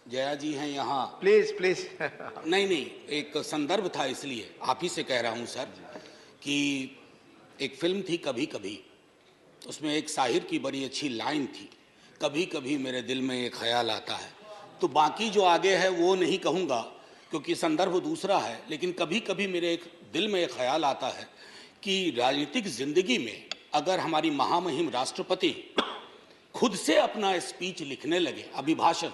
जया जी हैं यहाँ। Please please. नहीं नहीं, एक संदर्भ था इसलिए आप ही से कह रहा हूँ सर कि एक फिल्म थी कभी कभी, उसमें एक शाहिर की बड़ी अच्छी लाइन थी, कभी कभी मेरे दिल में एक ख्याल आता है। तो बाकी जो आगे है वो नहीं कहूँगा क्योंकि संदर्भ दूसरा है, लेकिन कभी कभी मेरे एक दिल में एक ख्याल आता है कि राजनीतिक जिंदगी में अगर हमारी महामहिम राष्ट्रपति खुद से अपना स्पीच लिखने लगे, अभिभाषण,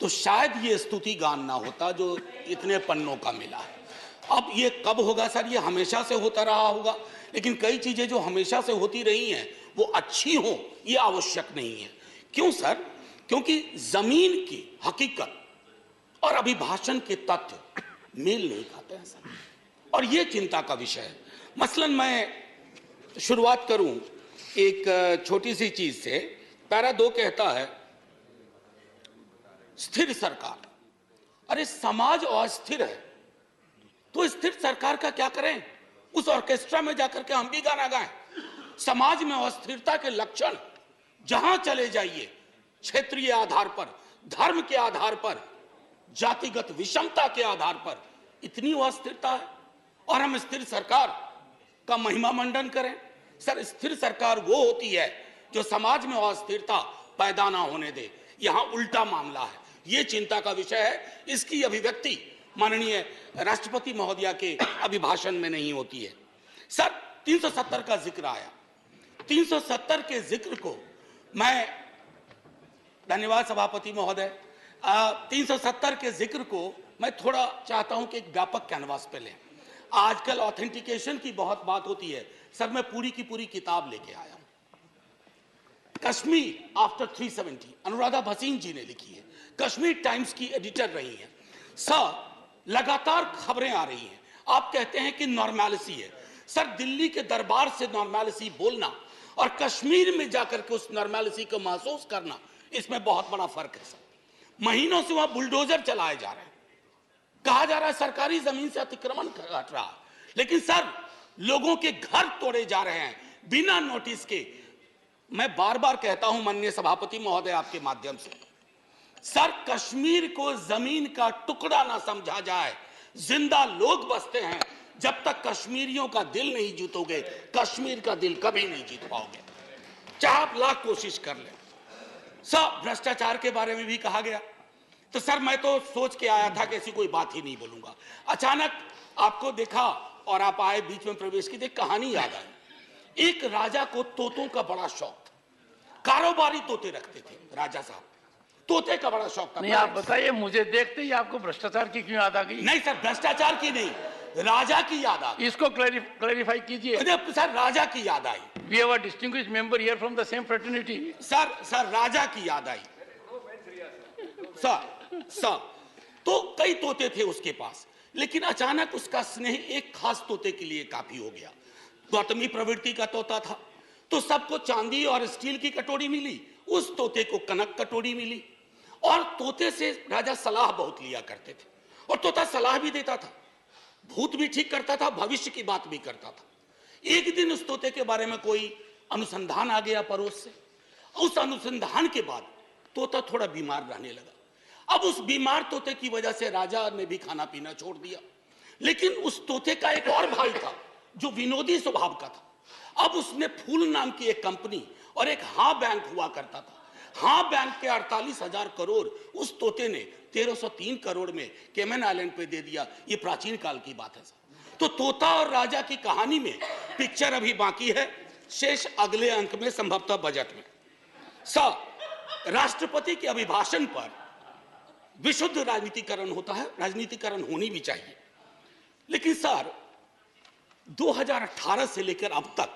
तो शायद ये स्तुति गान ना होता जो इतने पन्नों का मिला है। अब ये कब होगा सर? ये हमेशा से होता रहा होगा, लेकिन कई चीजें जो हमेशा से होती रही हैं वो अच्छी हो ये आवश्यक नहीं है। क्यों सर? क्योंकि जमीन की हकीकत और अभिभाषण के तथ्य मेल नहीं खाते हैं सर, और ये चिंता का विषय है। मसलन मैं शुरुआत करूं एक छोटी सी चीज से। पैरा 2 कहता है स्थिर सरकार। अरे समाज अस्थिर है तो स्थिर सरकार का क्या करें? उस ऑर्केस्ट्रा में जाकर के हम भी गाना गाएं? समाज में अस्थिरता के लक्षण जहां चले जाइए, क्षेत्रीय आधार पर, धर्म के आधार पर, जातिगत विषमता के आधार पर इतनी अस्थिरता है और हम स्थिर सरकार का महिमा मंडन करें। सर, स्थिर सरकार वो होती है जो समाज में अस्थिरता पैदा ना होने दे। यहां उल्टा मामला है, ये चिंता का विषय है। इसकी अभिव्यक्ति माननीय राष्ट्रपति महोदया के अभिभाषण में नहीं होती है। सर, 370 का जिक्र आया। 370 के जिक्र को मैं, धन्यवाद सभापति महोदय, 370 के जिक्र को मैं थोड़ा चाहता हूं कि एक व्यापक कैनवास पे लें। आजकल ऑथेंटिकेशन की बहुत बात होती है। सर, मैं पूरी की पूरी किताब लेके आया हूं, कश्मीर आफ्टर 370, अनुराधा भसीन जी ने लिखी है, कश्मीर टाइम्स की एडिटर रही हैं। सर, लगातार खबरें आ रही हैं, आप कहते हैं कि नॉर्मैलिसी है। सर, दिल्ली के दरबार से नॉर्मैलिसी बोलना और कश्मीर में जाकर के उस नॉर्मैलिसी को महसूस करना, इसमें बहुत बड़ा फर्क है। सर, महीनों से वहां बुलडोजर चलाए जा रहे हैं, कहा जा रहा है सरकारी जमीन से अतिक्रमण घट रहा है, लेकिन सर लोगों के घर तोड़े जा रहे हैं बिना नोटिस के। मैं बार बार कहता हूं माननीय सभापति महोदय आपके माध्यम से, सर कश्मीर को जमीन का टुकड़ा ना समझा जाए। जिंदा लोग बसते हैं। जब तक कश्मीरियों का दिल नहीं जीतोगे, कश्मीर का दिल कभी नहीं जीत पाओगे, चाहे आप लाख कोशिश कर लें। सर, भ्रष्टाचार के बारे में भी कहा गया, तो सर मैं तो सोच के आया था कि ऐसी कोई बात ही नहीं बोलूंगा। अचानक आपको देखा और आप आए, बीच में प्रवेश की, एक कहानी याद आई। एक राजा को तोतों का बड़ा शौक था, कारोबारी तोते रखते थे राजा साहब, तोते का बड़ा शौक था। नहीं, आप बताइए, मुझे देखते ही आपको भ्रष्टाचार की क्यों याद आ गई? नहीं सर, भ्रष्टाचार की नहीं, राजा की याद आ गई। इसको क्लैरिफाई कीजिए। सर, राजा की याद आई। We have a distinguished member here from the same fraternity. Sir Raja की याद आई। सर तो कई तोते थे उसके पास, लेकिन अचानक उसका स्नेह एक खास तोते के लिए काफी हो गया। गौतमी प्रवृत्ति का तोता था, तो सबको चांदी और स्टील की कटोरी मिली, उस तोते को कनक कटोरी मिली। और तोते से राजा सलाह बहुत लिया करते थे, और तोता सलाह भी देता था, भूत भी ठीक करता था, भविष्य की बात भी करता था। एक दिन उस तोते के बारे में कोई अनुसंधान आ गया पड़ोस से। उस अनुसंधान के बाद तोता थोड़ा बीमार रहने लगा। अब उस बीमार तोते की वजह से राजा ने भी खाना पीना छोड़ दिया। लेकिन उस तोते का एक और भाई था जो विनोदी स्वभाव का था। अब उसने फूल नाम की एक कंपनी और एक हाँ बैंक हुआ करता था। हाँ बैंक के 48,000 करोड़ उस तोते ने 1303 करोड़ में केमन आइलैंड पे दे दिया। ये प्राचीन काल की बात है। तो तोता और राजा की कहानी में पिक्चर अभी बाकी है, शेष अगले अंक में, संभवतः बजट में। सर, राष्ट्रपति के अभिभाषण पर विशुद्ध राजनीतिकरण होता है, राजनीतिकरण होनी भी चाहिए। लेकिन सर 2018 से लेकर अब तक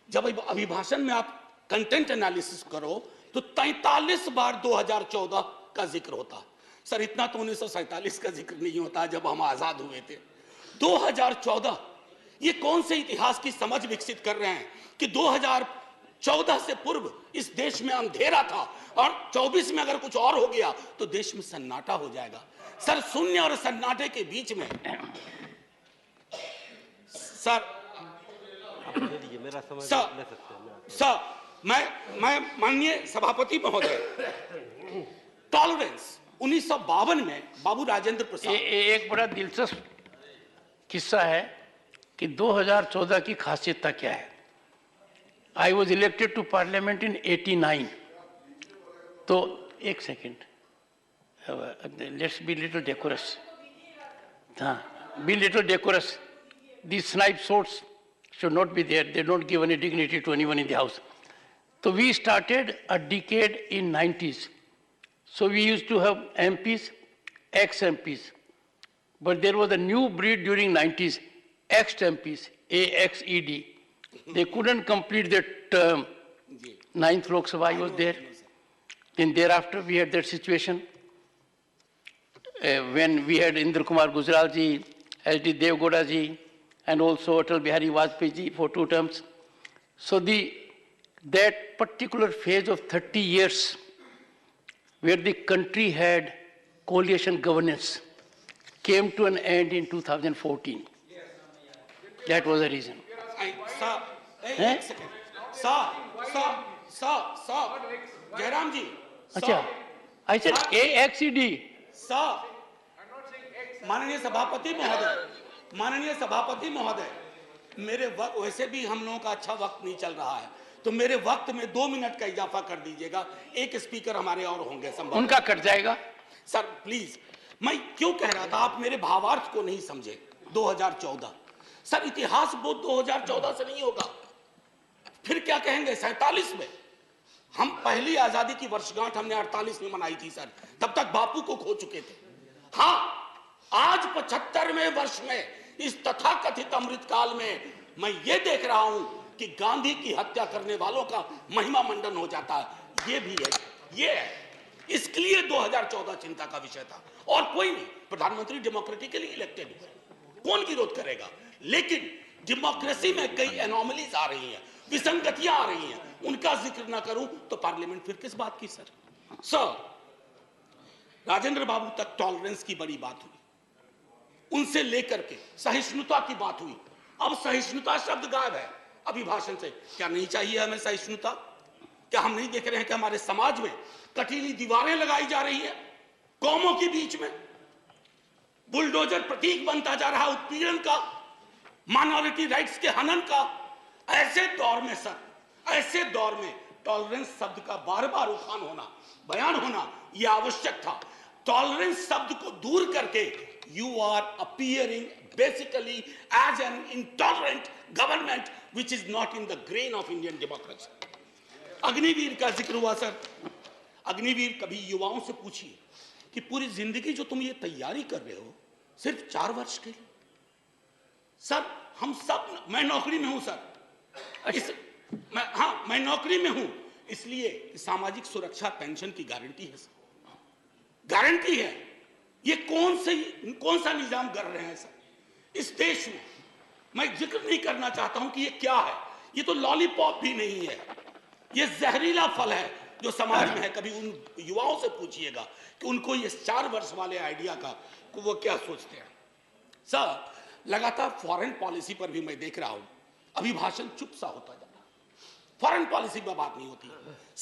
जब अभिभाषण में आप कंटेंट एनालिसिस करो तो 43 बार 2014 का जिक्र होता है। सर, इतना तो 1947 का जिक्र नहीं होता जब हम आजाद हुए थे। 2014, ये कौन से इतिहास की समझ विकसित कर रहे हैं कि 2014 से पूर्व इस देश में अंधेरा था और 24 में अगर कुछ और हो गया तो देश में सन्नाटा हो जाएगा। सर, शून्य और सन्नाटे के बीच में मैं माननीय सभापति महोदय, टॉलरेंस 1952 में बाबू राजेंद्र प्रसाद एक बड़ा दिलचस्प किस्सा है कि 2014 की खासियत क्या है। I was elected to parliament in 89। तो एक second, let's be little decorous. हाँ, be little decorous. These snipe swords should not be there. They don't give any dignity to anyone in the house. So we started a decade in 90s. So we used to have MPs, ex-MPs. But there was a new breed during 90s, ex-MPs, AXED. They couldn't complete their term. Ninth Lok Sabha was there. Then thereafter we had that situation when we had Indra Kumar Gujral ji, H.D. Dev Gowda ji, and also Atal Bihari Vajpayee ji for 2 terms. So that particular phase of 30 years where the country had coalition governance came to an end in 2014. That was the reason. एक second, Jairam जी, अच्छा, I said AXED. माननीय सभापति महोदय, मेरे वक्त वैसे भी हम लोगों का अच्छा वक्त नहीं चल रहा है, तो मेरे वक्त में 2 मिनट का इजाफा कर दीजिएगा। एक स्पीकर हमारे और होंगे, संभव उनका कट जाएगा। सर प्लीज, मैं क्यों कह रहा था, आप मेरे भावार्थ को नहीं समझे। 2014 सर, इतिहास बोध 2014 से नहीं होगा, फिर क्या कहेंगे 47 में। हम पहली आजादी की वर्षगांठ हमने 48 में मनाई थी सर, तब तक बापू को खो चुके थे। हाँ, आज 75वें वर्ष में इस तथाकथित अमृतकाल में मैं ये देख रहा हूं कि गांधी की हत्या करने वालों का महिमा मंडन हो जाता है। ये भी है, ये है। इसके लिए 2014 चिंता का विषय था, और कोई नहीं। प्रधानमंत्री डेमोक्रेटिकली इलेक्टेड हुए, कौन विरोध करेगा। लेकिन डेमोक्रेसी में कई एनोमलीज आ रही हैं, विसंगतियां आ रही हैं, उनका जिक्र ना करूं तो पार्लियामेंट फिर किस बात की। सर राजेंद्र बाबू तक टॉलरेंस की बड़ी बात हुई, उनसे लेकर के सहिष्णुता की बात हुई। अब सहिष्णुता शब्द गायब है अभिभाषण से। क्या नहीं चाहिए हमें सहिष्णुता? क्या हम नहीं देख रहे हैं कि हमारे समाज में कटीली दीवारें लगाई जा रही है कौमों के बीच में? बुलडोजर प्रतीक बनता जा रहा उत्पीड़न का, माइनॉरिटी राइट्स के हनन का। ऐसे दौर में सर, ऐसे दौर में टॉलरेंस शब्द का बार बार उठान होना, बयान होना यह आवश्यक था। टॉलरेंस शब्द को दूर करके you are appearing basically as an intolerant government which is not in the grain of Indian democracy. Agniveer का जिक्र हुआ सर। अग्निवीर, कभी युवाओं से पूछिए कि पूरी जिंदगी जो तुम ये तैयारी कर रहे हो सिर्फ 4 वर्ष के लिए। सर हम सब, मैं नौकरी में हूं सर, मैं नौकरी में हूं, इसलिए सामाजिक सुरक्षा पेंशन की गारंटी है सर, गारंटी है। ये कौन सा निजाम कर रहे हैं सर इस देश में? मैं जिक्र नहीं करना चाहता हूं कि ये क्या है। ये तो लॉलीपॉप भी नहीं है, ये जहरीला फल है जो समाज में है। कभी उन युवाओं से पूछिएगा कि उनको ये 4 वर्ष वाले आइडिया का वो क्या सोचते हैं। सर लगातार फॉरेन पॉलिसी पर भी मैं देख रहा हूं अभिभाषण चुप सा होता जा रहा है। फॉरेन पॉलिसी पर बात नहीं होती।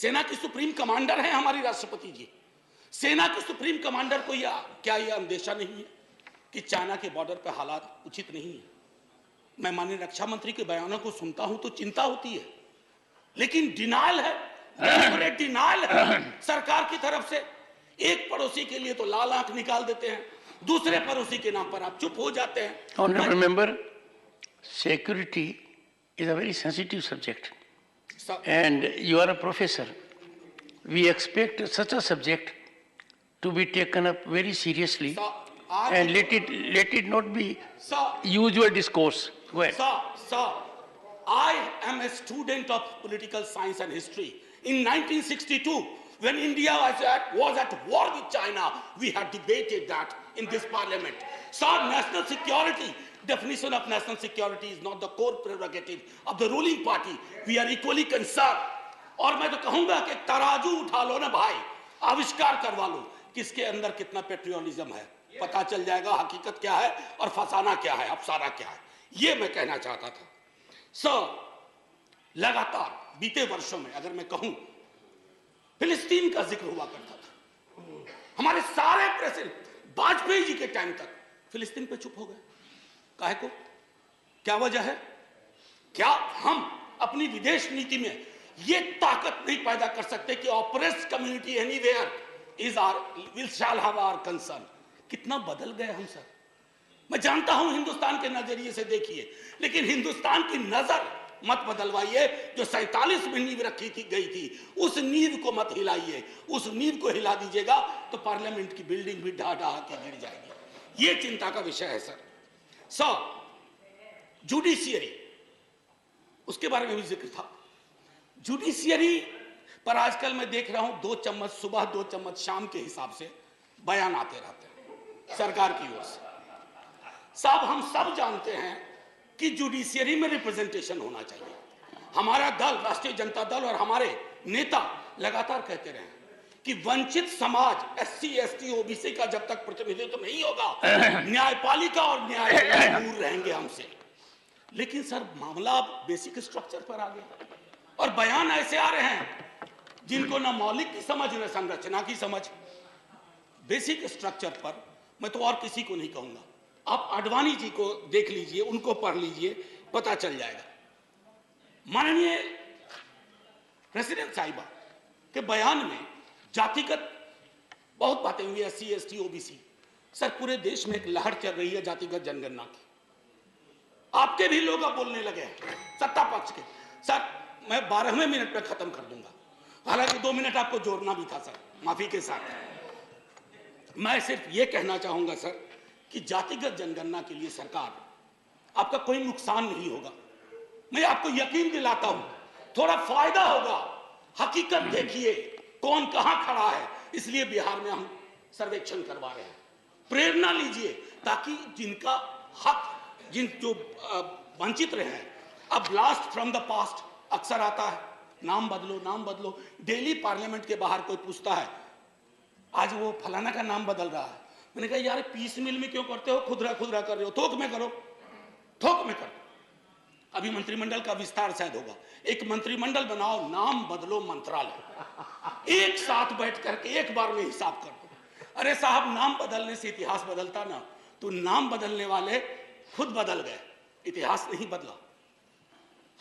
सेना की सुप्रीम कमांडर है हमारी राष्ट्रपति जी। सेना के सुप्रीम कमांडर को क्या यह अंदेशा नहीं है कि चाइना के बॉर्डर पर हालात उचित नहीं है? मैं माननीय रक्षा मंत्री के बयानों को सुनता हूं तो चिंता होती है, लेकिन डिनायल है, डिनायल है सरकार की तरफ से। एक पड़ोसी के लिए तो लाल आंख निकाल देते हैं, दूसरे पड़ोसी के नाम पर आप चुप हो जाते हैं। Honorable member, security is a very sensitive subject, and you are a professor. We expect such a subject to be taken up very seriously, and let it not be usual discourse. Go ahead. Sir, I am a student of political science and history. In 1962, when India was at war with China, we had debated that in this parliament. Sir, national security, definition of national security is not the core prerogative of the ruling party. We are equally concerned. और मैं तो कहूंगा कि तराजू उठा लो ना भाई, आविष्कार करवा लो किसके अंदर कितना पेट्रियोटिज्म है, पता चल जाएगा हकीकत क्या है और फसाना क्या है, अफसाना क्या है। ये मैं कहना चाहता था। सर लगातार बीते वर्षों में अगर मैं कहूं, फिलिस्तीन का जिक्र हुआ करता था। हमारे हमारे सारे प्रेसिडेंट वाजपेयी जी के टाइम तक फिलिस्तीन पे चुप हो गए। काहे को? क्या वजह है? क्या हम अपनी विदेश नीति में ये ताकत नहीं पैदा कर सकते कि oppressed community anywhere is are will shall have our concern? कितना बदल गए हम सर। मैं जानता हूं हिंदुस्तान के नजरिए से देखिए, लेकिन हिंदुस्तान की नजर मत बदलवाइए। जो 47 में नींव रखी थी गई थी, उस नींव को मत हिलाइए। उस नींव को हिला दीजिएगा तो पार्लियामेंट की बिल्डिंग भी ढा ढा के गिर जाएगी। ये चिंता का विषय है सर। जुडिशियरी, उसके बारे में भी जिक्र था। जुडिशियरी पर आजकल मैं देख रहा हूं 2 चम्मच सुबह 2 चम्मच शाम के हिसाब से बयान आते रहते हैं सरकार की ओर से। साहब हम सब जानते हैं कि जुडिशियरी में रिप्रेजेंटेशन होना चाहिए। हमारा दल राष्ट्रीय जनता दल और हमारे नेता लगातार कहते रहे कि वंचित समाज SC ST OBC का जब तक प्रतिनिधित्व नहीं होगा, न्यायपालिका और न्यायालय दूर रहेंगे हमसे। लेकिन सर मामला अब बेसिक स्ट्रक्चर पर आ गया और बयान ऐसे आ रहे हैं जिनको ना मौलिक की समझ न संरचना की समझ। बेसिक स्ट्रक्चर पर मैं तो और किसी को नहीं कहूंगा, आप आडवाणी जी को देख लीजिए, उनको पढ़ लीजिए, पता चल जाएगा। माननीय प्रेसिडेंट साहिबा के बयान में जातिगत बहुत बातें हुई, SC ST OBC। सर पूरे देश में एक लहर चल रही है जातिगत जनगणना की। आपके भी लोग अब बोलने लगे हैं, सत्ता पक्ष के। सर मैं 12वें मिनट में खत्म कर दूंगा, हालांकि 2 मिनट आपको जोड़ना भी था सर, माफी के साथ। मैं सिर्फ ये कहना चाहूंगा सर कि जातिगत जनगणना के लिए सरकार, आपका कोई नुकसान नहीं होगा। मैं आपको यकीन दिलाता हूं, थोड़ा फायदा होगा। हकीकत देखिए कौन कहां खड़ा है, इसलिए बिहार में हम सर्वेक्षण करवा रहे हैं। प्रेरणा लीजिए ताकि जिनका हक, जो वंचित रहे हैं, अब ब्लास्ट फ्रॉम द पास्ट अक्सर आता है, नाम बदलो नाम बदलो। डेली पार्लियामेंट के बाहर कोई पूछता है आज वो फलाना का नाम बदल रहा है। मैंने कहा यार पीस मिल में क्यों करते हो, खुदरा खुदरा कर रहे हो, थोक में करो, थोक में करो। अभी मंत्रिमंडल का विस्तार शायद होगा, एक मंत्रिमंडल बनाओ, नाम बदलो मंत्रालय, एक साथ बैठ करके एक बार में हिसाब कर दो। अरे साहब नाम बदलने से इतिहास बदलता ना, तो नाम बदलने वाले खुद बदल गए, इतिहास नहीं बदला।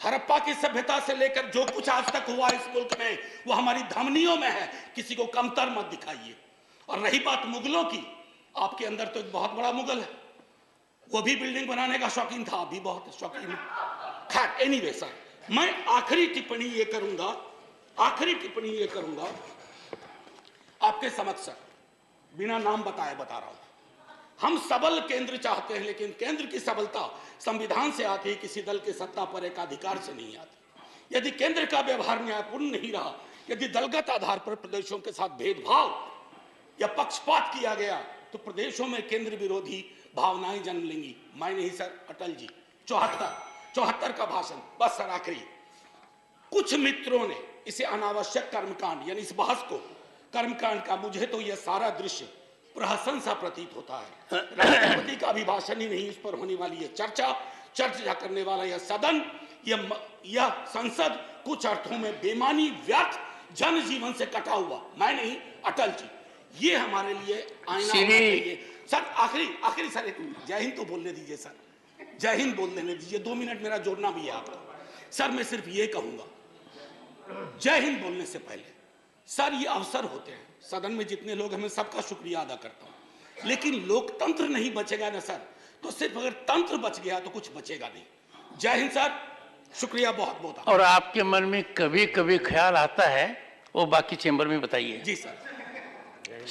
हड़प्पा की सभ्यता से लेकर जो कुछ आज तक हुआ इस मुल्क में, वो हमारी धमनियों में है, किसी को कमतर मत दिखाइए। और रही बात मुगलों की, आपके अंदर तो एक बहुत बड़ा मुगल है, वो भी बिल्डिंग बनाने का शौकीन था, अभी बहुत शौकीन है। खैर एनीवे सर, मैं आखिरी टिप्पणी ये करूंगा आपके समक्ष सर, बिना नाम बताए बता रहा हूं। हम सबल केंद्र चाहते हैं, लेकिन केंद्र की सबलता संविधान से आती है, किसी दल के सत्ता पर एक अधिकार से नहीं आती। यदि केंद्र का व्यवहार न्यायपूर्ण नहीं रहा, यदि दलगत आधार पर प्रदेशों के साथ भेदभाव या पक्षपात किया गया, तो प्रदेशों में केंद्र विरोधी भावनाएं जन्म लेंगी। मैं नहीं सर, अटल जी 74 का भाषण। बस सर आखिरी, कुछ मित्रों ने इसे अनावश्यक कर्मकांड, यानी इस बहस को कर्मकांड का, मुझे तो यह सारा दृश्य प्रहसन सा प्रतीत होता है। राष्ट्रपति का अभिभाषण ही नहीं, इस पर होने वाली यह चर्चा करने वाला यह सदन, यह संसद कुछ अर्थों में बेमानी, व्यर्थ, जनजीवन से कटा हुआ। मैं नहीं, अटल जी, ये हमारे लिए आईना होना चाहिए। सर आखिरी सर, एक जय हिंद तो बोलने दीजिए सर, जय हिंद बोल देने दीजिए, 2 मिनट मेरा जोड़ना भी है आपका। सर मैं सिर्फ ये कहूंगा, जय हिंद बोलने से पहले सर ये अवसर होते हैं, सदन में जितने लोग हैं मैं सबका शुक्रिया अदा करता हूं, लेकिन लोकतंत्र नहीं बचेगा ना सर, तो सिर्फ अगर तंत्र बच गया तो कुछ बचेगा नहीं। जय हिंद सर, शुक्रिया बहुत बहुत। और आपके मन में कभी कभी ख्याल आता है, वो बाकी चेंबर में बताइए। जी सर।